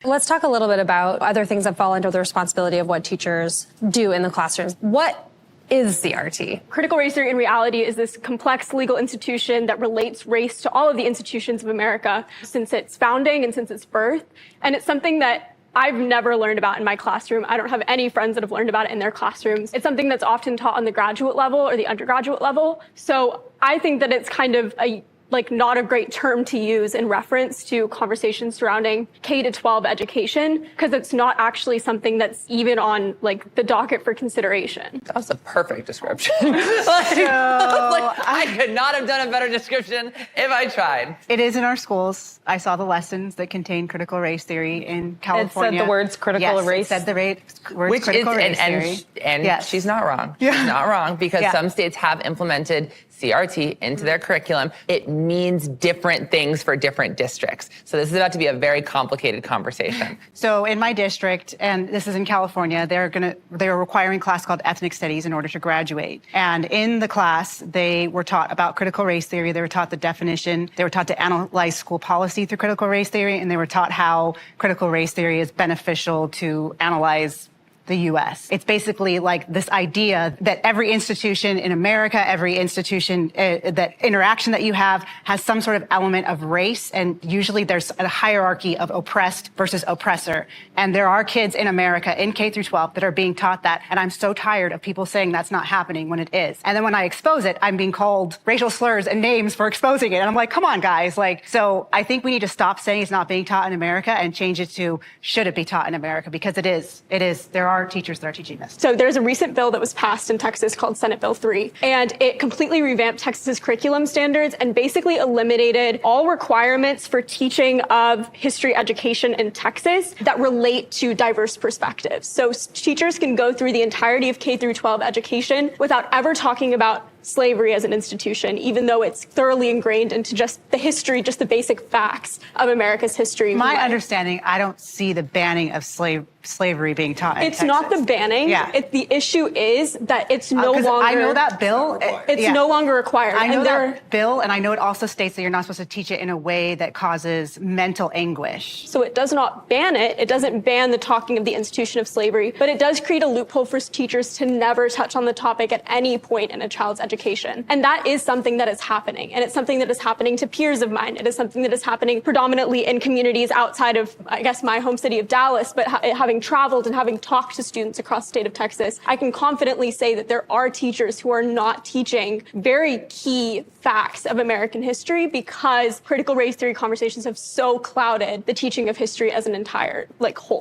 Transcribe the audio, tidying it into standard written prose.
Let's talk a little bit about other things that fall under the responsibility of what teachers do in the classrooms. What is CRT? Critical race theory in reality is this complex legal institution that relates race to all of the institutions of America since its founding and since its birth. And it's something that I've never learned about in my classroom. I don't have any friends that have learned about it in their classrooms. It's something that's often taught on the graduate level or the undergraduate level. So I think that it's kind of not a great term to use in reference to conversations surrounding K-12 education, because it's not actually something that's even on the docket for consideration. That was a perfect description. I could not have done a better description if I tried. It is in our schools. I saw the lessons that contain critical race theory in California. It said the words critical race. It said the words critical race theory. And yes. She's not wrong. Yeah. She's not wrong, because some states have implemented CRT into their curriculum. It means different things for different districts. So this is about to be a very complicated conversation. So in my district, and this is in California, they're requiring a class called ethnic studies in order to graduate. And in the class, they were taught about critical race theory. They were taught the definition. They were taught to analyze school policy through critical race theory. And they were taught how critical race theory is beneficial to analyze the U.S. It's basically like this idea that every institution in America, every institution, that interaction that you have has some sort of element of race. And usually there's a hierarchy of oppressed versus oppressor. And there are kids in America in K through 12 that are being taught that. And I'm so tired of people saying that's not happening when it is. And then when I expose it, I'm being called racial slurs and names for exposing it. And I'm like, come on, guys. So I think we need to stop saying it's not being taught in America and change it to should it be taught in America? Because it is. It is. There are teachers that are teaching this. So there's a recent bill that was passed in Texas called Senate Bill 3, and it completely revamped Texas's curriculum standards and basically eliminated all requirements for teaching of history education in Texas that relate to diverse perspectives. So teachers can go through the entirety of K through 12 education without ever talking about slavery as an institution, even though it's thoroughly ingrained into just the history, just the basic facts of America's history. My understanding, I don't see the banning of slavery being taught in It's Texas. not the banning. Yeah. The issue is that it's no longer... I know that bill. It's no longer required. I know that bill, and I know it also states that you're not supposed to teach it in a way that causes mental anguish. So it does not ban it. It doesn't ban the talking of the institution of slavery, but it does create a loophole for teachers to never touch on the topic at any point in a child's education. And that is something that is happening. And it's something that is happening to peers of mine. It is something that is happening predominantly in communities outside of, I guess, my home city of Dallas, but having traveled and having talked to students across the state of Texas, I can confidently say that there are teachers who are not teaching very key facts of American history because critical race theory conversations have so clouded the teaching of history as an entire, whole.